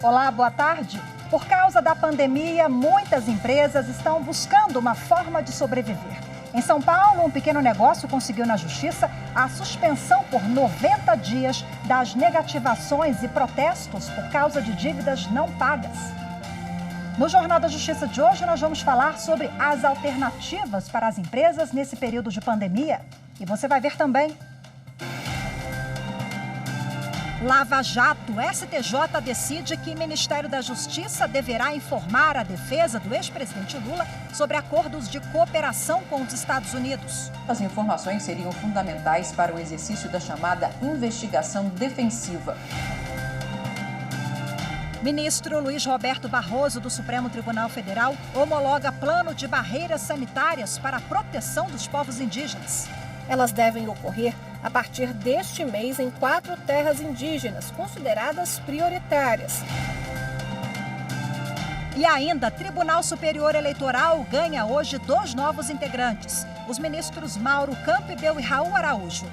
Olá, boa tarde. Por causa da pandemia, muitas empresas estão buscando uma forma de sobreviver. Em São Paulo, um pequeno negócio conseguiu na Justiça a suspensão por 90 dias das negativações e protestos por causa de dívidas não pagas. No Jornal da Justiça de hoje, nós vamos falar sobre as alternativas para as empresas nesse período de pandemia. E você vai ver também. Lava Jato. STJ decide que o Ministério da Justiça deverá informar a defesa do ex-presidente Lula sobre acordos de cooperação com os Estados Unidos. As informações seriam fundamentais para o exercício da chamada investigação defensiva. Ministro Luiz Roberto Barroso, do Supremo Tribunal Federal, homologa plano de barreiras sanitárias para a proteção dos povos indígenas. Elas devem ocorrer a partir deste mês em 4 terras indígenas, consideradas prioritárias. E ainda, Tribunal Superior Eleitoral ganha hoje 2 novos integrantes, os ministros Mauro Campbell e Raul Araújo.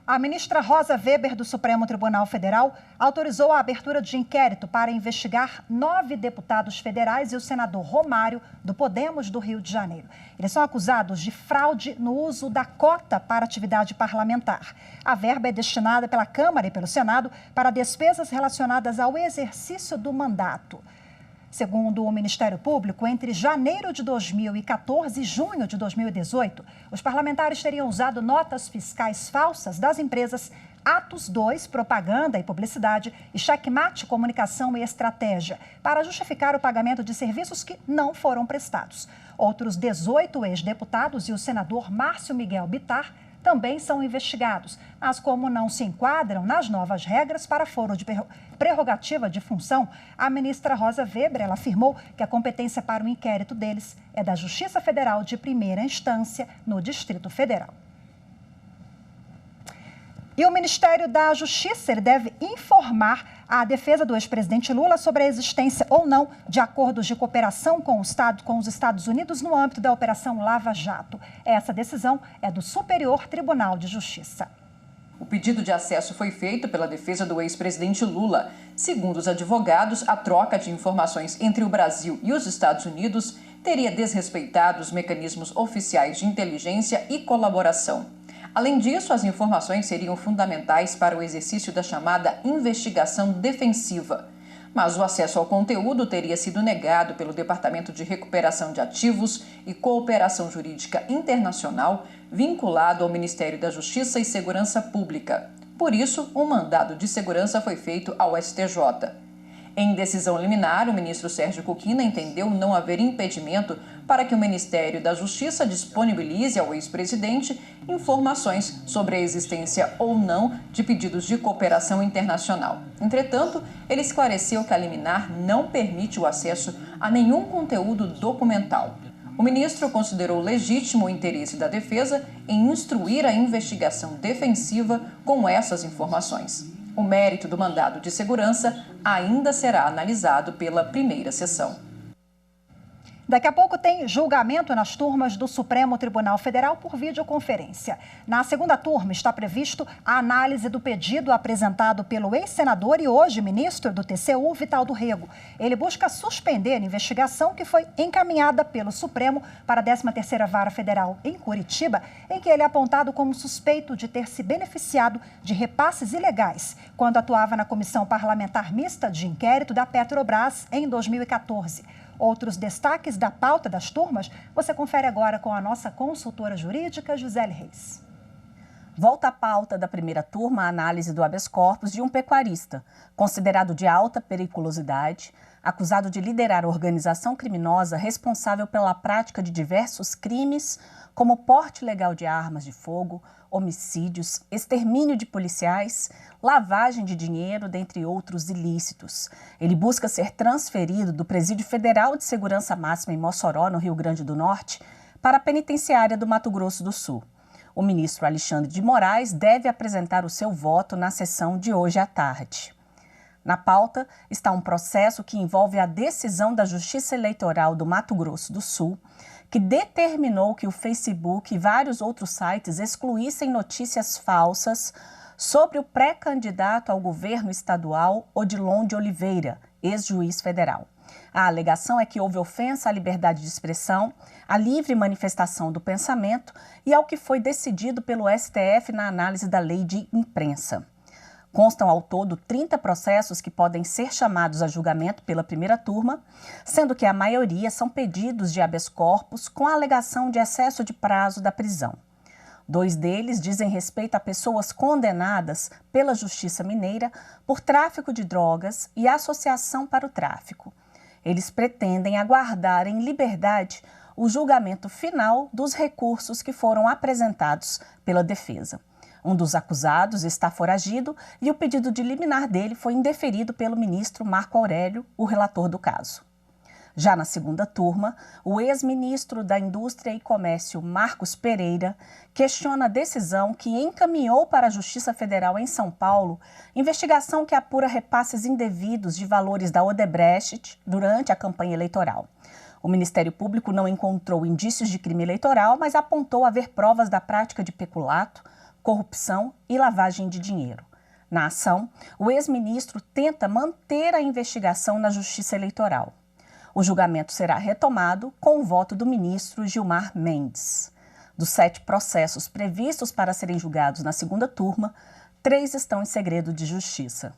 A ministra Rosa Weber, do Supremo Tribunal Federal, autorizou a abertura de inquérito para investigar 9 deputados federais e o senador Romário, do Podemos do Rio de Janeiro. Eles são acusados de fraude no uso da cota para atividade parlamentar. A verba é destinada pela Câmara e pelo Senado para despesas relacionadas ao exercício do mandato. Segundo o Ministério Público, entre janeiro de 2014 e junho de 2018, os parlamentares teriam usado notas fiscais falsas das empresas Atos 2, Propaganda e Publicidade, e Checkmate Comunicação e Estratégia, para justificar o pagamento de serviços que não foram prestados. Outros 18 ex-deputados e o senador Márcio Miguel Bittar também são investigados, mas como não se enquadram nas novas regras para foro de prerrogativa de função, a ministra Rosa Weber ela afirmou que a competência para o inquérito deles é da Justiça Federal de primeira instância no Distrito Federal. E o Ministério da Justiça ele deve informar a defesa do ex-presidente Lula sobre a existência ou não de acordos de cooperação com os Estados Unidos no âmbito da Operação Lava Jato. Essa decisão é do Superior Tribunal de Justiça. O pedido de acesso foi feito pela defesa do ex-presidente Lula. Segundo os advogados, a troca de informações entre o Brasil e os Estados Unidos teria desrespeitado os mecanismos oficiais de inteligência e colaboração. Além disso, as informações seriam fundamentais para o exercício da chamada investigação defensiva. Mas o acesso ao conteúdo teria sido negado pelo Departamento de Recuperação de Ativos e Cooperação Jurídica Internacional, vinculado ao Ministério da Justiça e Segurança Pública. Por isso, um mandado de segurança foi feito ao STJ. Em decisão liminar, o ministro Sérgio Kukina entendeu não haver impedimento para que o Ministério da Justiça disponibilize ao ex-presidente informações sobre a existência ou não de pedidos de cooperação internacional. Entretanto, ele esclareceu que a liminar não permite o acesso a nenhum conteúdo documental. O ministro considerou legítimo o interesse da defesa em instruir a investigação defensiva com essas informações. O mérito do mandado de segurança ainda será analisado pela primeira sessão. Daqui a pouco tem julgamento nas turmas do Supremo Tribunal Federal por videoconferência. Na segunda turma está previsto a análise do pedido apresentado pelo ex-senador e hoje ministro do TCU, Vital do Rego. Ele busca suspender a investigação que foi encaminhada pelo Supremo para a 13ª Vara Federal em Curitiba, em que ele é apontado como suspeito de ter se beneficiado de repasses ilegais quando atuava na Comissão Parlamentar Mista de Inquérito da Petrobras em 2014. Outros destaques da pauta das turmas você confere agora com a nossa consultora jurídica, Gisele Reis. Volta à pauta da primeira turma a análise do habeas corpus de um pecuarista, considerado de alta periculosidade, acusado de liderar organização criminosa responsável pela prática de diversos crimes, como porte ilegal de armas de fogo, homicídios, extermínio de policiais, lavagem de dinheiro, dentre outros ilícitos. Ele busca ser transferido do Presídio Federal de Segurança Máxima em Mossoró, no Rio Grande do Norte, para a penitenciária do Mato Grosso do Sul. O ministro Alexandre de Moraes deve apresentar o seu voto na sessão de hoje à tarde. Na pauta está um processo que envolve a decisão da Justiça Eleitoral do Mato Grosso do Sul, que determinou que o Facebook e vários outros sites excluíssem notícias falsas sobre o pré-candidato ao governo estadual Odilon de Oliveira, ex-juiz federal. A alegação é que houve ofensa à liberdade de expressão, à livre manifestação do pensamento e ao que foi decidido pelo STF na análise da lei de imprensa. Constam ao todo 30 processos que podem ser chamados a julgamento pela primeira turma, sendo que a maioria são pedidos de habeas corpus com a alegação de excesso de prazo da prisão. 2 deles dizem respeito a pessoas condenadas pela Justiça Mineira por tráfico de drogas e associação para o tráfico. Eles pretendem aguardar em liberdade o julgamento final dos recursos que foram apresentados pela defesa. Um dos acusados está foragido e o pedido de liminar dele foi indeferido pelo ministro Marco Aurélio, o relator do caso. Já na segunda turma, o ex-ministro da Indústria e Comércio, Marcos Pereira, questiona a decisão que encaminhou para a Justiça Federal em São Paulo investigação que apura repasses indevidos de valores da Odebrecht durante a campanha eleitoral. O Ministério Público não encontrou indícios de crime eleitoral, mas apontou haver provas da prática de peculato, corrupção e lavagem de dinheiro. Na ação, o ex-ministro tenta manter a investigação na Justiça Eleitoral. O julgamento será retomado com o voto do ministro Gilmar Mendes. Dos 7 processos previstos para serem julgados na segunda turma, 3 estão em segredo de justiça.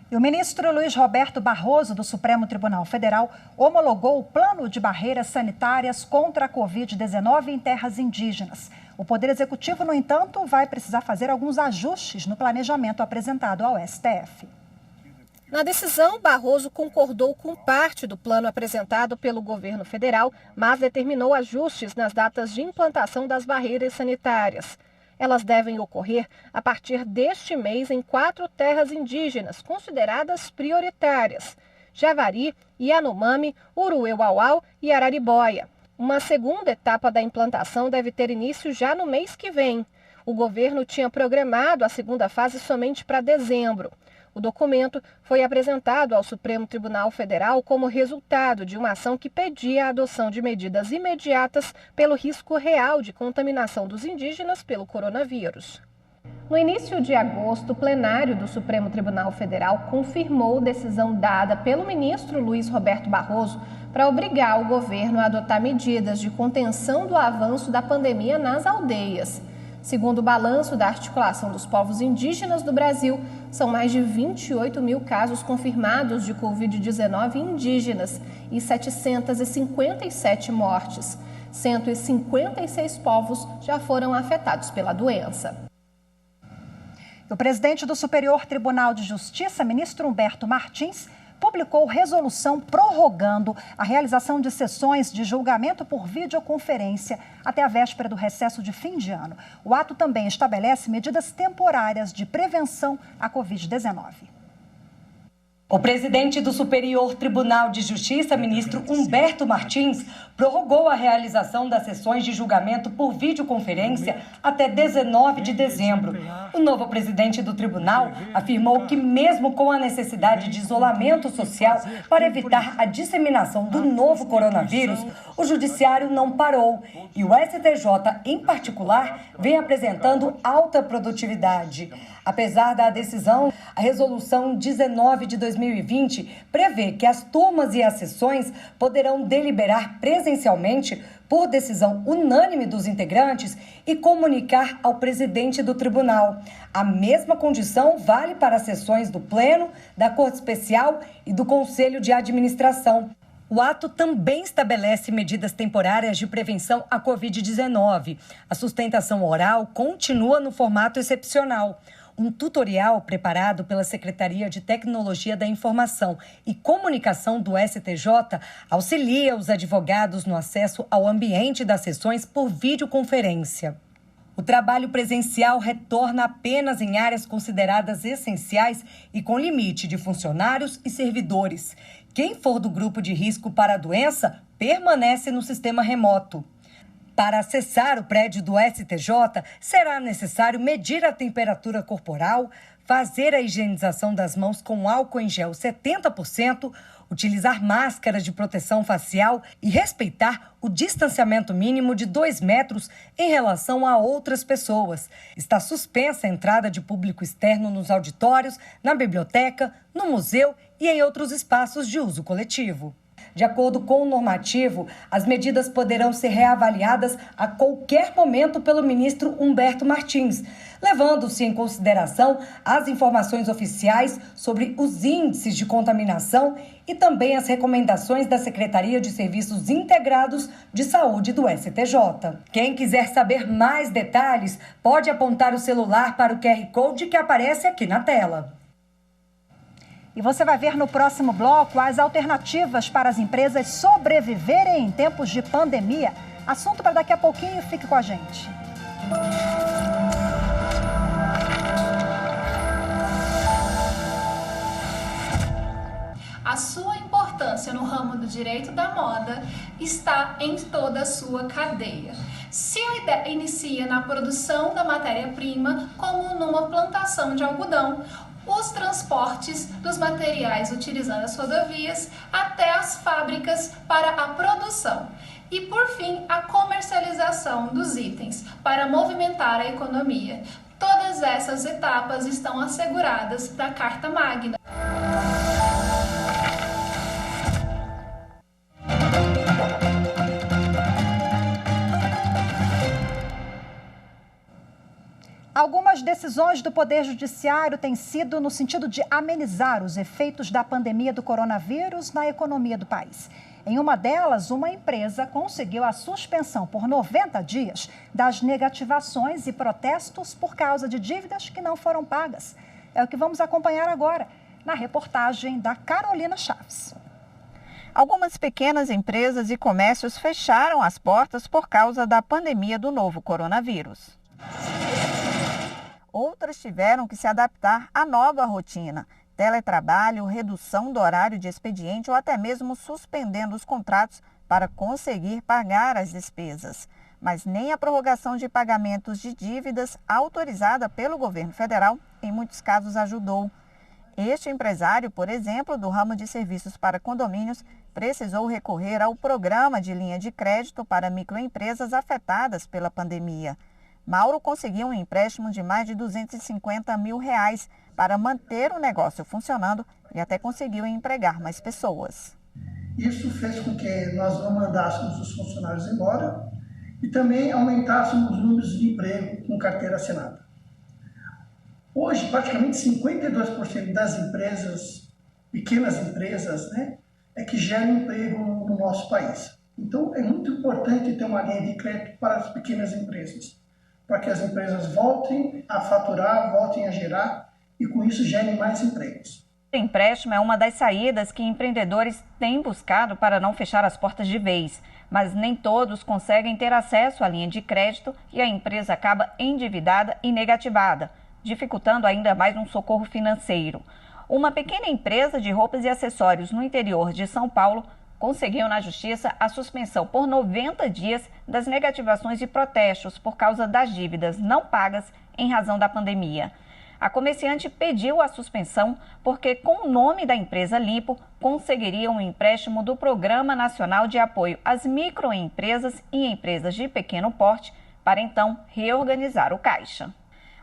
E o ministro Luiz Roberto Barroso, do Supremo Tribunal Federal, homologou o plano de barreiras sanitárias contra a Covid-19 em terras indígenas. O Poder Executivo, no entanto, vai precisar fazer alguns ajustes no planejamento apresentado ao STF. Na decisão, Barroso concordou com parte do plano apresentado pelo governo federal, mas determinou ajustes nas datas de implantação das barreiras sanitárias. Elas devem ocorrer a partir deste mês em 4 terras indígenas consideradas prioritárias: Javari, Yanomami, Uruê-Uauau e Araribóia. Uma segunda etapa da implantação deve ter início já no mês que vem. O governo tinha programado a segunda fase somente para dezembro. O documento foi apresentado ao Supremo Tribunal Federal como resultado de uma ação que pedia a adoção de medidas imediatas pelo risco real de contaminação dos indígenas pelo coronavírus. No início de agosto, o plenário do Supremo Tribunal Federal confirmou decisão dada pelo ministro Luiz Roberto Barroso para obrigar o governo a adotar medidas de contenção do avanço da pandemia nas aldeias. Segundo o balanço da Articulação dos Povos Indígenas do Brasil, são mais de 28 mil casos confirmados de Covid-19 indígenas e 757 mortes. 156 povos já foram afetados pela doença. O presidente do Superior Tribunal de Justiça, ministro Humberto Martins, publicou resolução prorrogando a realização de sessões de julgamento por videoconferência até a véspera do recesso de fim de ano. O ato também estabelece medidas temporárias de prevenção à Covid-19. O presidente do Superior Tribunal de Justiça, ministro Humberto Martins, prorrogou a realização das sessões de julgamento por videoconferência até 19 de dezembro. O novo presidente do tribunal afirmou que, mesmo com a necessidade de isolamento social para evitar a disseminação do novo coronavírus, o judiciário não parou e o STJ, em particular, vem apresentando alta produtividade. Apesar da decisão, a Resolução 19 de 2020 prevê que as turmas e as sessões poderão deliberar presencialmente por decisão unânime dos integrantes e comunicar ao presidente do tribunal. A mesma condição vale para as sessões do Pleno, da Corte Especial e do Conselho de Administração. O ato também estabelece medidas temporárias de prevenção à Covid-19. A sustentação oral continua no formato excepcional. Um tutorial preparado pela Secretaria de Tecnologia da Informação e Comunicação do STJ auxilia os advogados no acesso ao ambiente das sessões por videoconferência. O trabalho presencial retorna apenas em áreas consideradas essenciais e com limite de funcionários e servidores. Quem for do grupo de risco para a doença permanece no sistema remoto. Para acessar o prédio do STJ, será necessário medir a temperatura corporal, fazer a higienização das mãos com álcool em gel 70%, utilizar máscaras de proteção facial e respeitar o distanciamento mínimo de 2 metros em relação a outras pessoas. Está suspensa a entrada de público externo nos auditórios, na biblioteca, no museu e em outros espaços de uso coletivo. De acordo com o normativo, as medidas poderão ser reavaliadas a qualquer momento pelo ministro Humberto Martins, levando-se em consideração as informações oficiais sobre os índices de contaminação e também as recomendações da Secretaria de Serviços Integrados de Saúde do STJ. Quem quiser saber mais detalhes, pode apontar o celular para o QR Code que aparece aqui na tela. E você vai ver no próximo bloco as alternativas para as empresas sobreviverem em tempos de pandemia. Assunto para daqui a pouquinho, fique com a gente. A sua importância no ramo do direito da moda está em toda a sua cadeia. Se inicia na produção da matéria-prima, como numa plantação de algodão, os transportes dos materiais utilizando as rodovias até as fábricas para a produção. E, por fim, a comercialização dos itens para movimentar a economia. Todas essas etapas estão asseguradas da Carta Magna. Algumas decisões do Poder Judiciário têm sido no sentido de amenizar os efeitos da pandemia do coronavírus na economia do país. Em uma delas, uma empresa conseguiu a suspensão por 90 dias das negativações e protestos por causa de dívidas que não foram pagas. É o que vamos acompanhar agora, na reportagem da Carolina Chaves. Algumas pequenas empresas e comércios fecharam as portas por causa da pandemia do novo coronavírus. Outras tiveram que se adaptar à nova rotina, teletrabalho, redução do horário de expediente ou até mesmo suspendendo os contratos para conseguir pagar as despesas. Mas nem a prorrogação de pagamentos de dívidas autorizada pelo governo federal, em muitos casos, ajudou. Este empresário, por exemplo, do ramo de serviços para condomínios, precisou recorrer ao programa de linha de crédito para microempresas afetadas pela pandemia. Mauro conseguiu um empréstimo de mais de R$250 mil para manter o negócio funcionando e até conseguiu empregar mais pessoas. Isso fez com que nós não mandássemos os funcionários embora e também aumentássemos os números de emprego com carteira assinada. Hoje, praticamente 52% das empresas, pequenas empresas, é que geram emprego no nosso país. Então, é muito importante ter uma linha de crédito para as pequenas empresas, para que as empresas voltem a faturar, voltem a gerar e com isso gerem mais empregos. O empréstimo é uma das saídas que empreendedores têm buscado para não fechar as portas de vez, mas nem todos conseguem ter acesso à linha de crédito e a empresa acaba endividada e negativada, dificultando ainda mais um socorro financeiro. Uma pequena empresa de roupas e acessórios no interior de São Paulo conseguiu na Justiça a suspensão por 90 dias das negativações e protestos por causa das dívidas não pagas em razão da pandemia. A comerciante pediu a suspensão porque, com o nome da empresa limpo, conseguiria um empréstimo do Programa Nacional de Apoio às Microempresas e Empresas de Pequeno Porte para então reorganizar o caixa.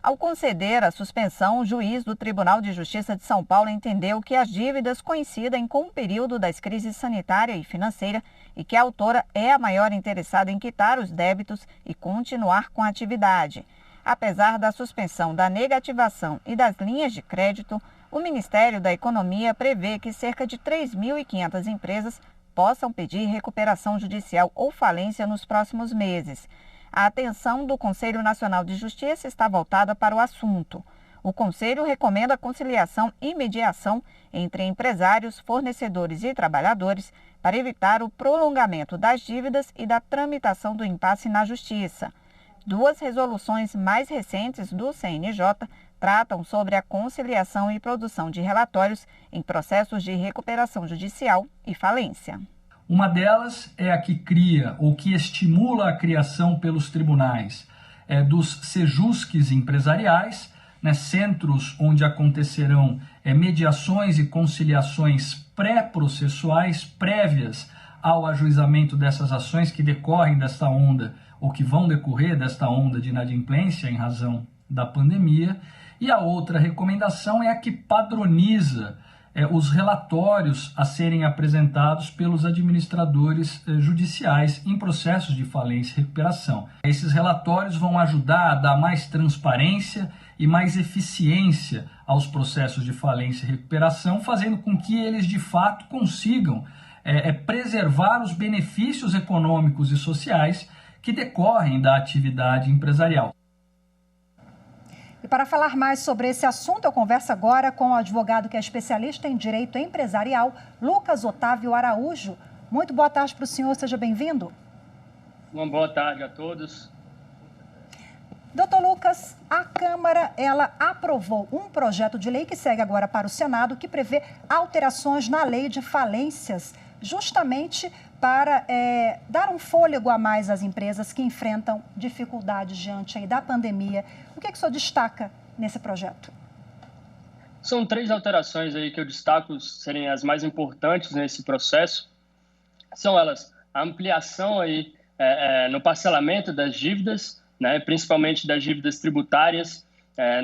Ao conceder a suspensão, o juiz do Tribunal de Justiça de São Paulo entendeu que as dívidas coincidem com o período das crises sanitária e financeira e que a autora é a maior interessada em quitar os débitos e continuar com a atividade. Apesar da suspensão da negativação e das linhas de crédito, o Ministério da Economia prevê que cerca de 3.500 empresas possam pedir recuperação judicial ou falência nos próximos meses. A atenção do Conselho Nacional de Justiça está voltada para o assunto. O Conselho recomenda a conciliação e mediação entre empresários, fornecedores e trabalhadores para evitar o prolongamento das dívidas e da tramitação do impasse na Justiça. Duas resoluções mais recentes do CNJ tratam sobre a conciliação e produção de relatórios em processos de recuperação judicial e falência. Uma delas é a que cria ou que estimula a criação pelos tribunais dos sejusques empresariais né, centros onde acontecerão mediações e conciliações pré-processuais, prévias ao ajuizamento dessas ações que decorrem desta onda, ou que vão decorrer desta onda de inadimplência em razão da pandemia. E a outra recomendação é a que padroniza os relatórios a serem apresentados pelos administradores judiciais em processos de falência e recuperação. Esses relatórios vão ajudar a dar mais transparência e mais eficiência aos processos de falência e recuperação, fazendo com que eles de fato consigam preservar os benefícios econômicos e sociais que decorrem da atividade empresarial. E para falar mais sobre esse assunto, eu converso agora com o advogado que é especialista em direito empresarial, Lucas Otávio Araújo. Muito boa tarde para o senhor, seja bem-vindo. Uma boa tarde a todos. Doutor Lucas, a Câmara ela aprovou um projeto de lei que segue agora para o Senado, que prevê alterações na lei de falências, justamente para dar um fôlego a mais às empresas que enfrentam dificuldades diante aí da pandemia. O que o senhor destaca nesse projeto? São 3 alterações aí que eu destaco serem as mais importantes nesse processo. São elas a ampliação aí, no parcelamento das dívidas, né, principalmente das dívidas tributárias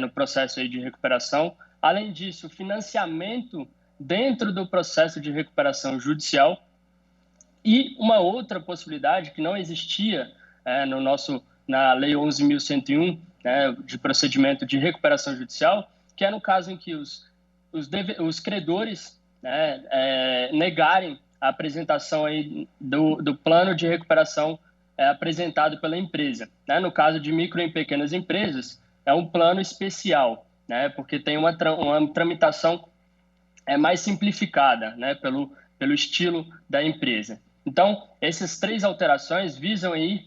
no processo aí de recuperação. Além disso, o financiamento dentro do processo de recuperação judicial. E uma outra possibilidade que não existia na Lei 11.101, de procedimento de recuperação judicial, que é no caso em que os credores negarem a apresentação aí do plano de recuperação apresentado pela empresa. No caso de micro e pequenas empresas, é um plano especial, porque tem uma tramitação mais simplificada, pelo estilo da empresa. Então, essas 3 alterações visam aí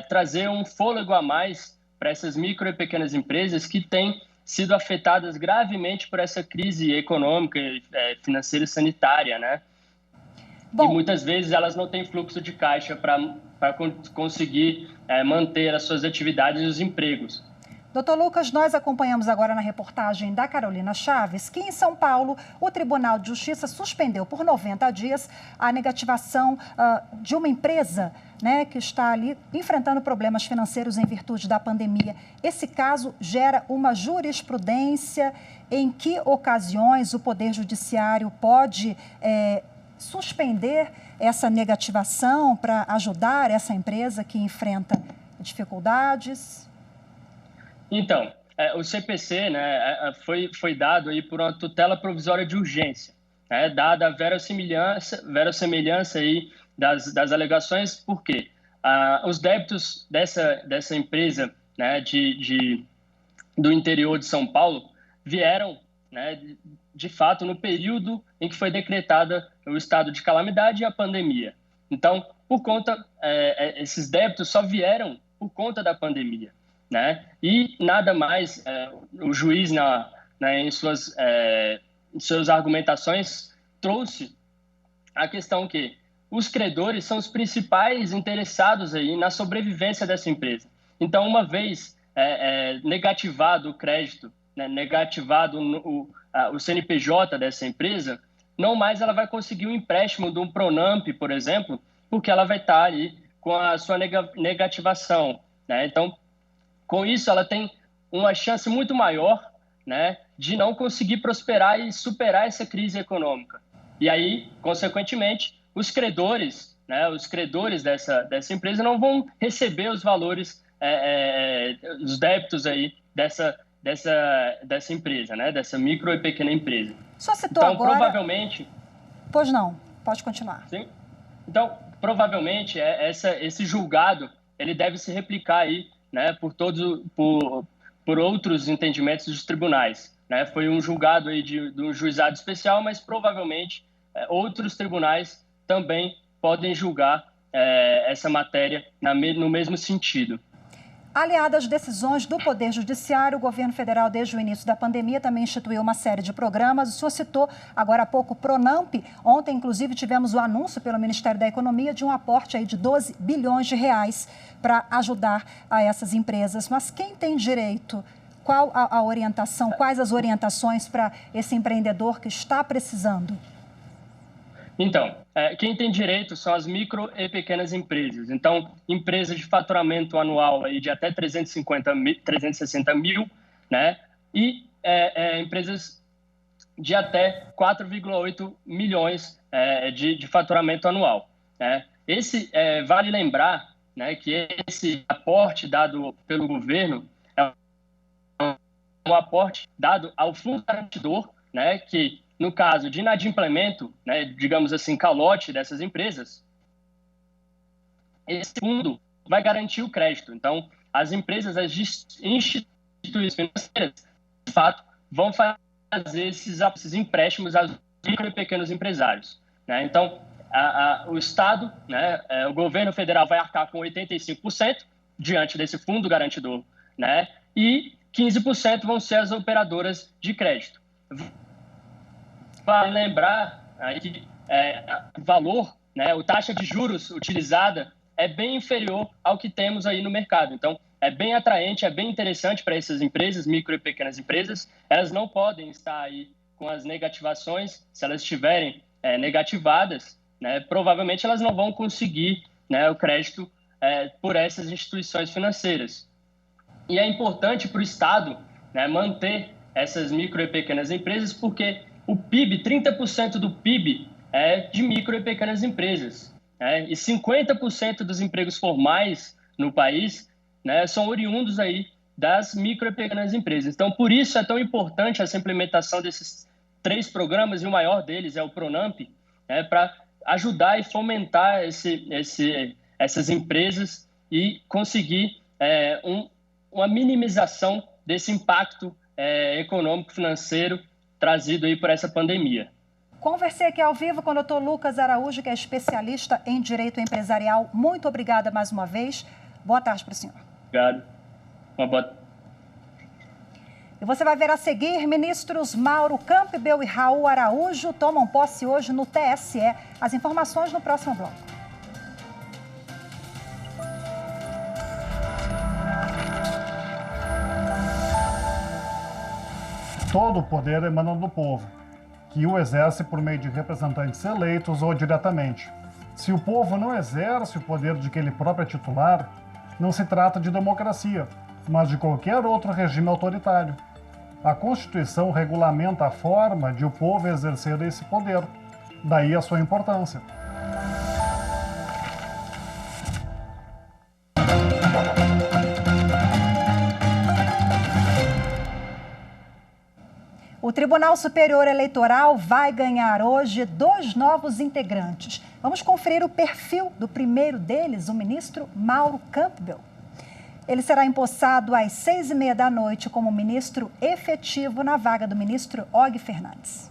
trazer um fôlego a mais para essas micro e pequenas empresas que têm sido afetadas gravemente por essa crise econômica, financeira e sanitária, né? Bom, e muitas vezes elas não têm fluxo de caixa para conseguir manter as suas atividades e os empregos. Doutor Lucas, nós acompanhamos agora na reportagem da Carolina Chaves que em São Paulo o Tribunal de Justiça suspendeu por 90 dias a negativação de uma empresa, que está ali enfrentando problemas financeiros em virtude da pandemia. Esse caso gera uma jurisprudência. Em que ocasiões o Poder Judiciário pode suspender essa negativação para ajudar essa empresa que enfrenta dificuldades? Então, o CPC foi dado aí por uma tutela provisória de urgência, dada a verossemelhança aí das alegações, porque os débitos dessa empresa do interior de São Paulo vieram, de fato, no período em que foi decretada o estado de calamidade e a pandemia. Então, esses débitos só vieram por conta da pandemia. E nada mais, o juiz, em suas argumentações, trouxe a questão que os credores são os principais interessados aí na sobrevivência dessa empresa. Então, uma vez negativado o crédito, negativado o CNPJ dessa empresa, não mais ela vai conseguir um empréstimo de um Pronamp, por exemplo, porque ela vai estar ali com a sua negativação. Então, com isso, ela tem uma chance muito maior de não conseguir prosperar e superar essa crise econômica. E aí, consequentemente, os credores dessa empresa não vão receber os valores, os débitos aí dessa empresa, dessa micro e pequena empresa. Só citou então, agora... provavelmente... Pois não, pode continuar. Sim. Então, provavelmente, esse julgado ele deve se replicar aí, por outros entendimentos dos tribunais. Foi um julgado aí de um juizado especial, mas provavelmente outros tribunais também podem julgar essa matéria no mesmo sentido. Aliada às decisões do Poder Judiciário, o governo federal, desde o início da pandemia, também instituiu uma série de programas. O senhor citou agora há pouco o Pronamp. Ontem, inclusive, tivemos o anúncio pelo Ministério da Economia de um aporte aí de 12 bilhões de reais para ajudar a essas empresas. Mas quem tem direito qual a orientação, quais as orientações para esse empreendedor que está precisando? Então, quem tem direito são as micro e pequenas empresas. Então, empresas de faturamento anual aí de até 360 mil, né? E empresas de até 4,8 milhões de faturamento anual. Né? Vale lembrar, né, que esse aporte dado pelo governo é um aporte dado ao fundo garantidor, né, que no caso de inadimplemento, né, digamos assim, calote dessas empresas, esse fundo vai garantir o crédito. Então, as empresas, as instituições financeiras, de fato, vão fazer esses empréstimos aos micro e pequenos empresários. Né? Então, o Estado, né, o governo federal vai arcar com 85% diante desse fundo garantidor, né, e 15% vão ser as operadoras de crédito. Vale lembrar que o valor, né, a taxa de juros utilizada é bem inferior ao que temos aí no mercado. Então, é bem atraente, é bem interessante para essas empresas, micro e pequenas empresas. Elas não podem estar aí com as negativações. Se elas estiverem negativadas, né, provavelmente elas não vão conseguir, né, o crédito por essas instituições financeiras. E é importante para o Estado, né, manter essas micro e pequenas empresas, porque o PIB, 30% do PIB é de micro e pequenas empresas. E 50% dos empregos formais no país, né, são oriundos aí das micro e pequenas empresas. Então, por isso é tão importante essa implementação desses 3 programas, e o maior deles é o Pronamp, né, para ajudar e fomentar essas empresas e conseguir uma minimização desse impacto econômico, financeiro trazido aí por essa pandemia. Conversei aqui ao vivo com o Dr. Lucas Araújo, que é especialista em direito empresarial. Muito obrigada mais uma vez. Boa tarde para o senhor. Obrigado. Uma boa tarde. E você vai ver a seguir, ministros Mauro Campbell e Raul Araújo tomam posse hoje no TSE. As informações no próximo bloco. Todo o poder emana do povo, que o exerce por meio de representantes eleitos ou diretamente. Se o povo não exerce o poder de que ele próprio é titular, não se trata de democracia, mas de qualquer outro regime autoritário. A Constituição regulamenta a forma de o povo exercer esse poder, daí a sua importância. O Tribunal Superior Eleitoral vai ganhar hoje 2 novos integrantes. Vamos conferir o perfil do primeiro deles, o ministro Mauro Campbell. Ele será empossado às 6h30 da noite como ministro efetivo na vaga do ministro Og Fernandes.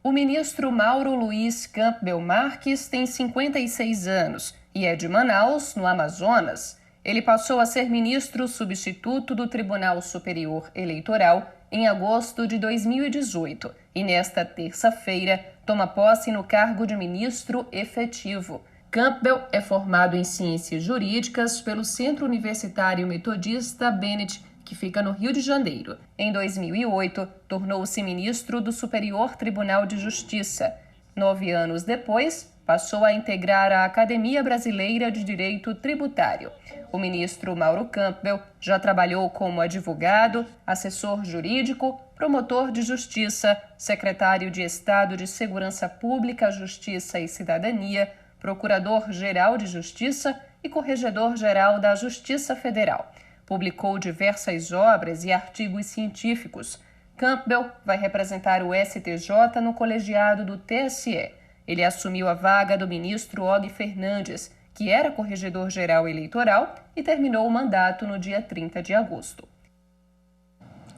O ministro Mauro Luiz Campbell Marques tem 56 anos e é de Manaus, no Amazonas. Ele passou a ser ministro substituto do Tribunal Superior Eleitoral em agosto de 2018 e nesta terça-feira toma posse no cargo de ministro efetivo. Campbell é formado em Ciências Jurídicas pelo Centro Universitário Metodista Bennett, que fica no Rio de Janeiro. Em 2008, tornou-se ministro do Superior Tribunal de Justiça. 9 anos depois, passou a integrar a Academia Brasileira de Direito Tributário. O ministro Mauro Campbell já trabalhou como advogado, assessor jurídico, promotor de justiça, secretário de Estado de Segurança Pública, Justiça e Cidadania, procurador-geral de Justiça e corregedor-geral da Justiça Federal. Publicou diversas obras e artigos científicos. Campbell vai representar o STJ no colegiado do TSE. Ele assumiu a vaga do ministro Og Fernandes, que era corregedor-geral eleitoral e terminou o mandato no dia 30 de agosto.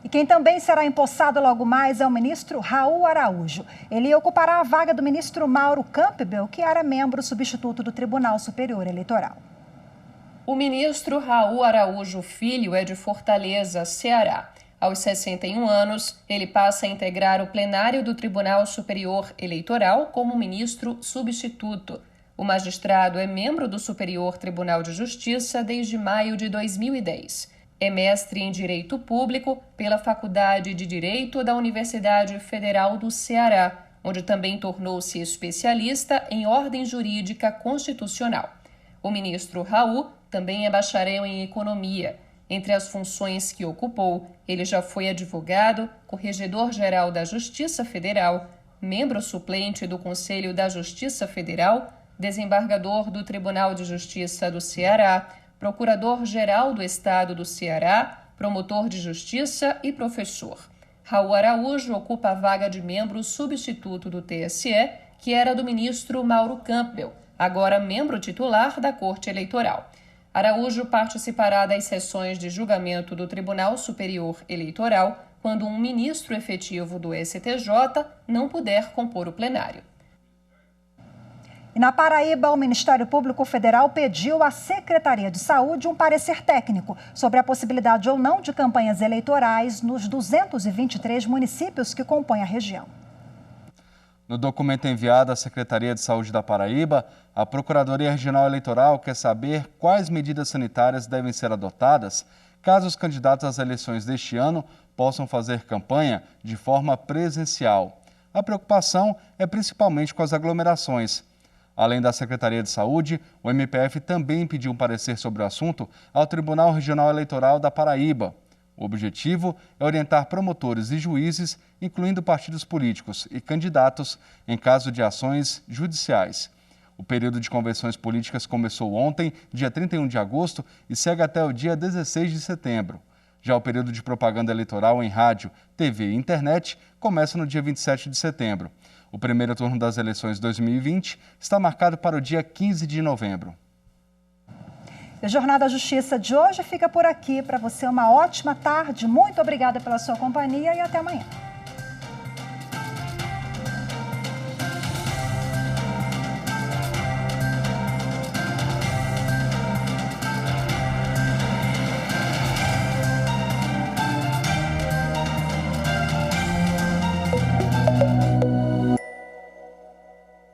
E quem também será empossado logo mais é o ministro Raul Araújo. Ele ocupará a vaga do ministro Mauro Campbell, que era membro substituto do Tribunal Superior Eleitoral. O ministro Raul Araújo Filho é de Fortaleza, Ceará. Aos 61 anos, ele passa a integrar o plenário do Tribunal Superior Eleitoral como ministro substituto. O magistrado é membro do Superior Tribunal de Justiça desde maio de 2010. É mestre em Direito Público pela Faculdade de Direito da Universidade Federal do Ceará, onde também tornou-se especialista em ordem jurídica constitucional. O ministro Raul também é bacharel em Economia. Entre as funções que ocupou, ele já foi advogado, corregedor-geral da Justiça Federal, membro suplente do Conselho da Justiça Federal, desembargador do Tribunal de Justiça do Ceará, procurador-geral do Estado do Ceará, promotor de justiça e professor. Raul Araújo ocupa a vaga de membro substituto do TSE, que era do ministro Mauro Campbell, agora membro titular da Corte Eleitoral. Araújo participará das sessões de julgamento do Tribunal Superior Eleitoral quando um ministro efetivo do STJ não puder compor o plenário. E na Paraíba, o Ministério Público Federal pediu à Secretaria de Saúde um parecer técnico sobre a possibilidade ou não de campanhas eleitorais nos 223 municípios que compõem a região. No documento enviado à Secretaria de Saúde da Paraíba, a Procuradoria Regional Eleitoral quer saber quais medidas sanitárias devem ser adotadas caso os candidatos às eleições deste ano possam fazer campanha de forma presencial. A preocupação é principalmente com as aglomerações. Além da Secretaria de Saúde, o MPF também pediu um parecer sobre o assunto ao Tribunal Regional Eleitoral da Paraíba. O objetivo é orientar promotores e juízes, incluindo partidos políticos e candidatos, em caso de ações judiciais. O período de convenções políticas começou ontem, dia 31 de agosto, e segue até o dia 16 de setembro. Já o período de propaganda eleitoral em rádio, TV e internet começa no dia 27 de setembro. O primeiro turno das eleições 2020 está marcado para o dia 15 de novembro. O Jornal da Justiça de hoje fica por aqui. Para você, uma ótima tarde. Muito obrigada pela sua companhia e até amanhã.